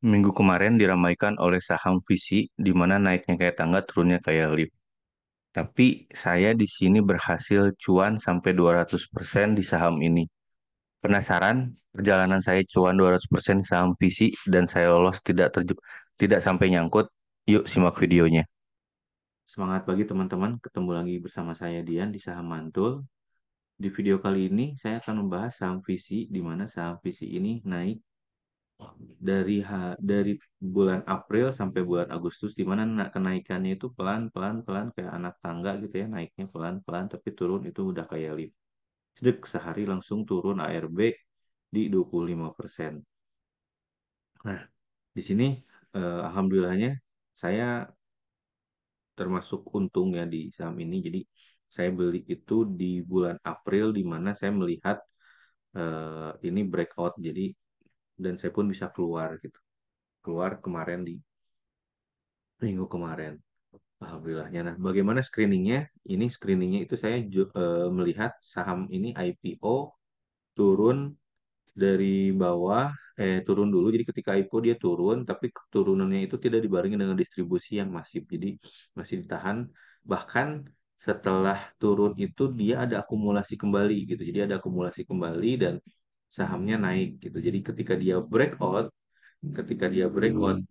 Minggu kemarin diramaikan oleh saham Visi, di mana naiknya kayak tangga, turunnya kayak lift. Tapi saya di sini berhasil cuan sampai 200% di saham ini. Penasaran perjalanan saya cuan 200% di saham Visi dan saya lolos tidak sampai nyangkut? Yuk simak videonya. Semangat pagi teman-teman, ketemu lagi bersama saya Dian di Saham Mantul. Di video kali ini saya akan membahas saham Visi, di mana saham Visi ini naik dari bulan April sampai bulan Agustus, di mana kenaikannya itu pelan-pelan pelan kayak anak tangga gitu ya, naiknya pelan-pelan tapi turun itu udah kayak lift. Sedek sehari langsung turun ARB di 25%. Nah, di sini alhamdulillahnya saya termasuk untung ya di saham ini. Jadi saya beli itu di bulan April, di mana saya melihat ini breakout, jadi dan saya pun bisa keluar gitu, keluar kemarin di minggu kemarin. Alhamdulillahnya. Nah, bagaimana screeningnya? Ini screeningnya itu saya melihat saham ini IPO turun dari bawah, turun dulu. Jadi ketika IPO dia turun, tapi turunannya itu tidak dibarengi dengan distribusi yang masif. Jadi masih ditahan. Bahkan setelah turun itu dia ada akumulasi kembali gitu. Jadi ada akumulasi kembali dan sahamnya naik gitu. Jadi ketika dia breakout,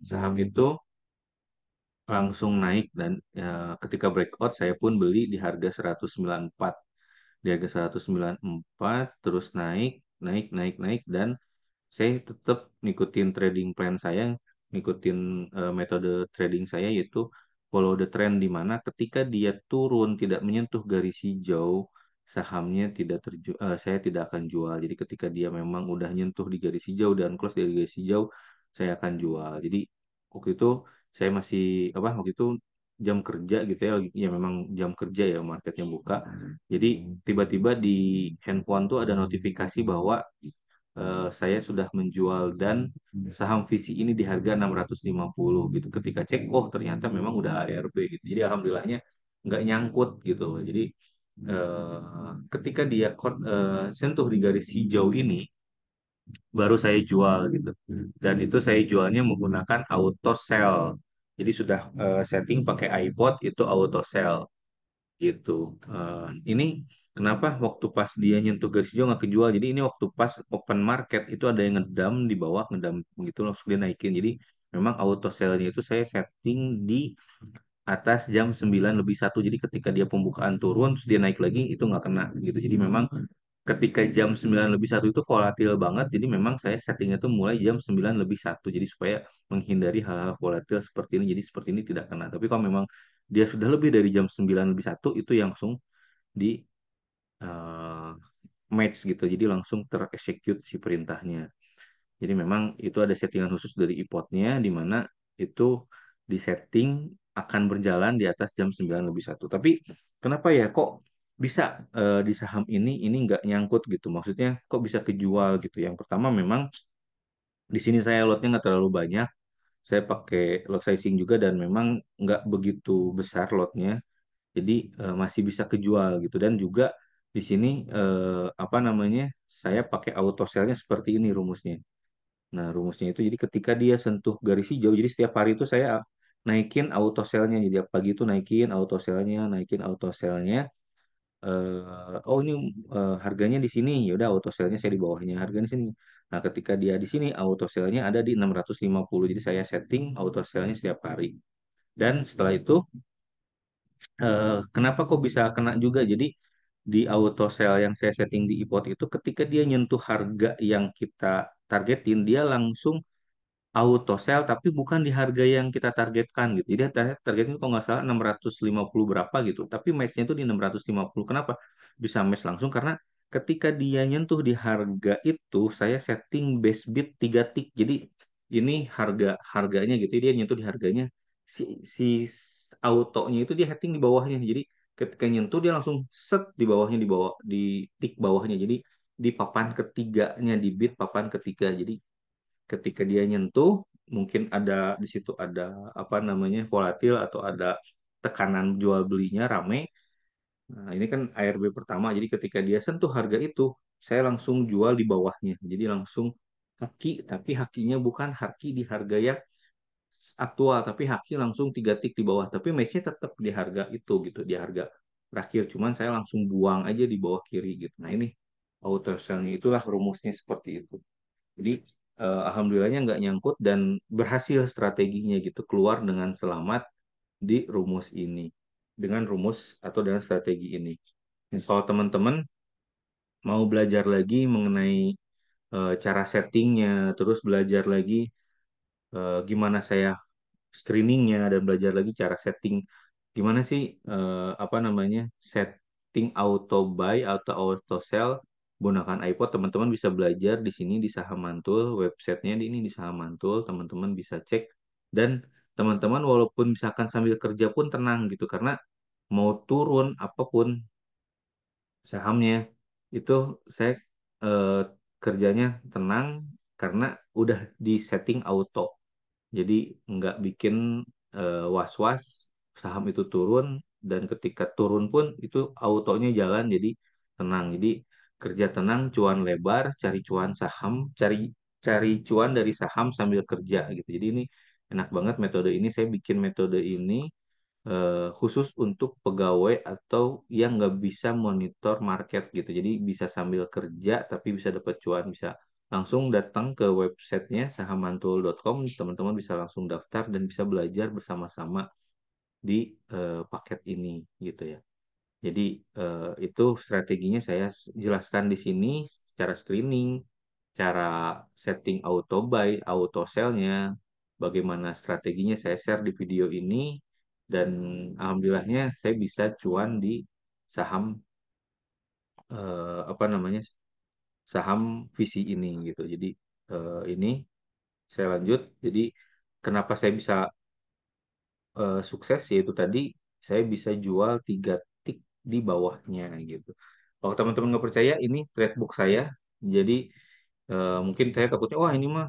saham itu langsung naik dan ketika breakout saya pun beli di harga 194, di harga 194 terus naik naik naik naik dan saya tetap ngikutin trading plan saya, ngikutin metode trading saya, yaitu follow the trend, di mana ketika dia turun tidak menyentuh garis hijau sahamnya saya tidak akan jual. Jadi ketika dia memang udah nyentuh di garis hijau dan close dari garis hijau, saya akan jual. Jadi waktu itu saya masih waktu itu jam kerja gitu ya, ya memang jam kerja ya, marketnya buka. Jadi tiba-tiba di handphone tuh ada notifikasi bahwa saya sudah menjual dan saham visi ini di harga 650 gitu. Ketika cek, oh ternyata memang udah ARB gitu. Jadi alhamdulillahnya nggak nyangkut gitu. Jadi ketika dia sentuh di garis hijau ini, baru saya jual gitu. Dan itu saya jualnya menggunakan auto sell. Jadi sudah setting pakai iPod itu auto sell gitu. Ini kenapa waktu pas dia nyentuh garis hijau nggak kejual? Jadi ini waktu pas open market itu ada yang ngedam di bawah, ngedam gitu langsung dia naikin. Jadi memang auto sell-nya itu saya setting di atas jam 9 lebih 1. Jadi ketika dia pembukaan turun, terus dia naik lagi itu nggak kena gitu. Jadi memang ketika jam 9 lebih 1 itu volatil banget. Jadi memang saya settingnya tuh mulai jam 9 lebih 1. Jadi supaya menghindari hal-hal volatil seperti ini. Jadi seperti ini tidak kena. Tapi kalau memang dia sudah lebih dari jam 9 lebih 1 itu yang langsung di eh, match gitu. Jadi langsung terexecute si perintahnya. Jadi memang itu ada settingan khusus dari iPod-nya di mana itu disetting akan berjalan di atas jam 9 lebih 1. Tapi kenapa ya kok bisa di saham ini nggak nyangkut gitu? Maksudnya kok bisa kejual gitu? Yang pertama memang di sini saya lotnya nggak terlalu banyak. Saya pakai lot sizing juga dan memang nggak begitu besar lotnya. Jadi masih bisa kejual gitu. Dan juga di sini apa namanya, saya pakai auto sell-nya seperti ini rumusnya. Nah, rumusnya itu jadi ketika dia sentuh garis hijau, jadi setiap hari itu saya naikin auto sell-nya. Jadi pagi itu naikin auto sell-nya, naikin auto sell-nya. Oh ini harganya di sini, ya udah auto sell-nya saya di bawahnya, harganya di sini. Nah, ketika dia di sini auto sell-nya ada di 650. Jadi saya setting auto sell-nya setiap hari. Dan setelah itu kenapa kok bisa kena juga? Jadi di auto sell yang saya setting di iPod itu ketika dia nyentuh harga yang kita targetin, dia langsung auto sell tapi bukan di harga yang kita targetkan gitu. Jadi targetnya kalau nggak salah 650 berapa gitu. Tapi match-nya itu di 650. Kenapa bisa match langsung? Karena ketika dia nyentuh di harga itu, saya setting base bid 3 tick. Jadi ini harganya gitu. Dia nyentuh di harganya. Si autonya itu dia setting di bawahnya. Jadi ketika nyentuh dia langsung set di bawahnya, di bawah di tick bawahnya. Jadi di papan ketiganya, di bid papan ketiga. Jadi ketika dia nyentuh mungkin ada di situ ada apa namanya volatil atau ada tekanan jual belinya rame. Nah, ini kan ARB pertama. Jadi ketika dia sentuh harga itu, saya langsung jual di bawahnya. Jadi langsung haki, tapi hakinya bukan haki di harga yang aktual, tapi haki langsung 3 tik di bawah. Tapi matchnya tetap di harga itu gitu, di harga terakhir. Cuman saya langsung buang aja di bawah kiri gitu. Nah ini auto sell-nya itulah rumusnya seperti itu. Jadi alhamdulillahnya nggak nyangkut dan berhasil strateginya gitu keluar dengan selamat di rumus ini, dengan rumus atau dengan strategi ini. Nah, kalau teman-teman mau belajar lagi mengenai cara settingnya, terus belajar lagi gimana saya screeningnya dan belajar lagi cara setting gimana sih apa namanya setting auto buy atau auto sell menggunakan iPod, teman-teman bisa belajar di sini di Saham Mantul, websitenya di ini di Saham Mantul, teman-teman bisa cek dan teman-teman walaupun misalkan sambil kerja pun tenang gitu karena mau turun apapun sahamnya itu saya eh, kerjanya tenang karena udah di setting auto. Jadi nggak bikin was-was saham itu turun dan ketika turun pun itu autonya jalan jadi tenang. Jadi kerja tenang, cuan lebar, cari cuan saham, cari cari cuan dari saham sambil kerja gitu. Jadi ini enak banget metode ini. Saya bikin metode ini khusus untuk pegawai atau yang nggak bisa monitor market gitu. Jadi bisa sambil kerja tapi bisa dapat cuan, bisa langsung datang ke websitenya sahamantul.com, teman-teman bisa langsung daftar dan bisa belajar bersama-sama di paket ini gitu ya. Jadi itu strateginya saya jelaskan di sini secara screening, cara setting auto buy, auto sell-nya, bagaimana strateginya saya share di video ini dan alhamdulillahnya saya bisa cuan di saham apa namanya saham visi ini gitu. Jadi ini saya lanjut. Jadi kenapa saya bisa sukses yaitu tadi saya bisa jual 3 tik di bawahnya gitu. Kalau teman-teman nggak percaya, ini trade book saya. Jadi mungkin saya takutnya, wah ini mah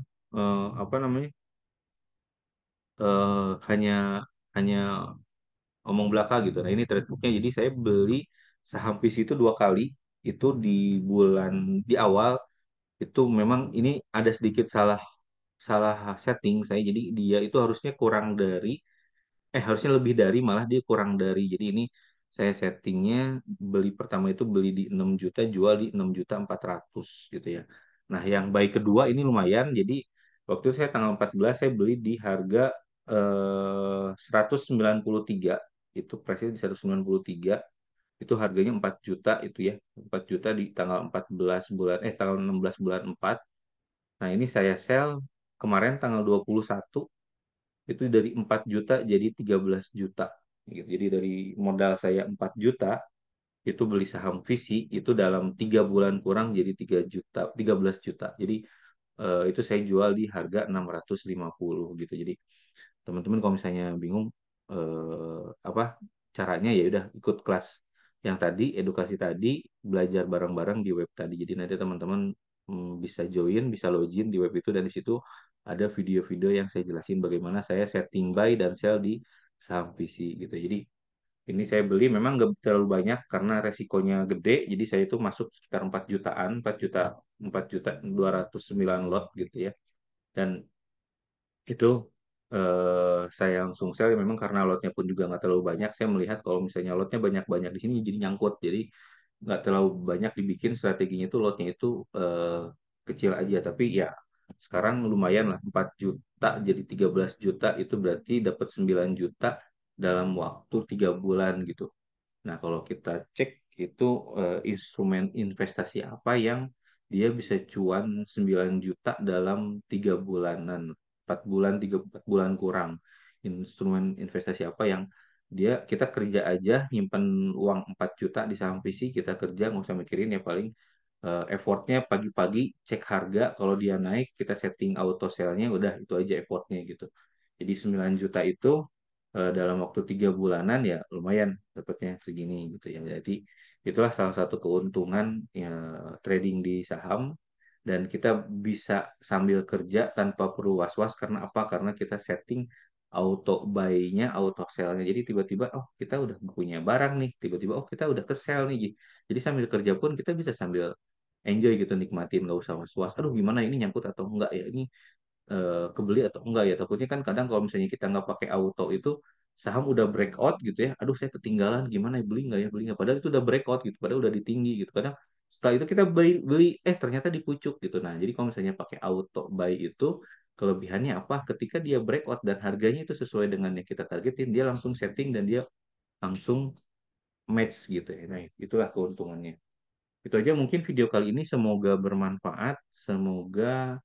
apa namanya hanya hanya omong belaka gitu. Nah ini trade booknya. Jadi saya beli saham VC itu 2 kali. Itu di bulan di awal itu memang ini ada sedikit salah salah setting saya. Jadi dia itu harusnya kurang dari harusnya lebih dari malah dia kurang dari. Jadi ini saya settingnya beli pertama itu beli di 6 juta, jual di 6.400.000 gitu ya. Nah, yang baik kedua ini lumayan. Jadi waktu itu saya tanggal 14 saya beli di harga 193. Itu presnya di 193. Itu harganya 4 juta itu ya. 4 juta di tanggal 14 bulan tanggal 16 bulan 4. Nah, ini saya sell kemarin tanggal 21 itu dari 4 juta jadi 13 juta gitu. Jadi dari modal saya 4 juta itu beli saham Visi itu dalam 3 bulan kurang jadi 3 juta 13 juta. Jadi itu saya jual di harga 650 gitu. Jadi teman-teman kalau misalnya bingung apa caranya ya udah ikut kelas yang tadi edukasi tadi belajar bareng-bareng di web tadi. Jadi nanti teman-teman bisa join, bisa login di web itu dan di situ ada video-video yang saya jelasin bagaimana saya setting buy dan sell di saham VC gitu. Jadi ini saya beli memang nggak terlalu banyak karena resikonya gede. Jadi saya itu masuk sekitar 4 jutaan, 4 juta 209 lot gitu ya. Dan itu saya langsung sell ya memang karena lotnya pun juga nggak terlalu banyak. Saya melihat kalau misalnya lotnya banyak-banyak di sini jadi nyangkut. Jadi nggak terlalu banyak dibikin strateginya itu lotnya itu kecil aja. Tapi ya sekarang lumayan lah 4 juta jadi 13 juta itu berarti dapat 9 juta dalam waktu 3 bulan gitu. Nah, kalau kita cek itu instrumen investasi apa yang dia bisa cuan 9 juta dalam 3 bulanan, 4 bulan, 4 bulan kurang. Instrumen investasi apa yang dia kita kerja aja nyimpen uang 4 juta di saham visi, kita kerja nggak usah mikirin ya paling effortnya pagi-pagi cek harga kalau dia naik kita setting auto sell-nya udah itu aja effortnya gitu. Jadi 9 juta itu dalam waktu 3 bulanan ya lumayan dapatnya segini gitu ya. Jadi itulah salah satu keuntungan ya, trading di saham dan kita bisa sambil kerja tanpa perlu was-was karena apa? Karena kita setting auto buy-nya, auto sell-nya. Jadi tiba-tiba oh kita udah punya barang nih, tiba-tiba oh kita udah ke sell nih. Jadi sambil kerja pun kita bisa sambil enjoy gitu nikmatin, nggak usah was-was. Aduh gimana ini nyangkut atau enggak ya, ini kebeli atau enggak ya. Takutnya kan kadang kalau misalnya kita nggak pakai auto itu saham udah breakout gitu ya. Aduh saya ketinggalan gimana ya, beli nggak ya, beli nggak. Padahal itu udah breakout gitu, padahal udah di tinggi gitu. Kadang setelah itu kita beli, beli ternyata di pucuk gitu. Nah jadi kalau misalnya pakai auto buy itu kelebihannya apa? Ketika dia breakout dan harganya itu sesuai dengan yang kita targetin, dia langsung setting dan dia langsung match gitu ya. Nah itulah keuntungannya. Itu aja mungkin video kali ini, semoga bermanfaat, semoga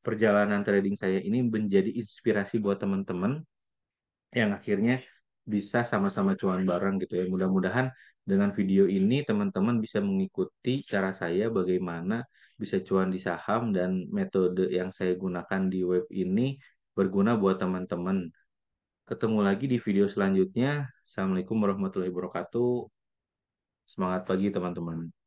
perjalanan trading saya ini menjadi inspirasi buat teman-teman yang akhirnya bisa sama-sama cuan bareng gitu ya. Mudah-mudahan dengan video ini teman-teman bisa mengikuti cara saya bagaimana bisa cuan di saham, dan metode yang saya gunakan di web ini berguna buat teman-teman. Ketemu lagi di video selanjutnya. Assalamualaikum warahmatullahi wabarakatuh. Semangat pagi teman-teman.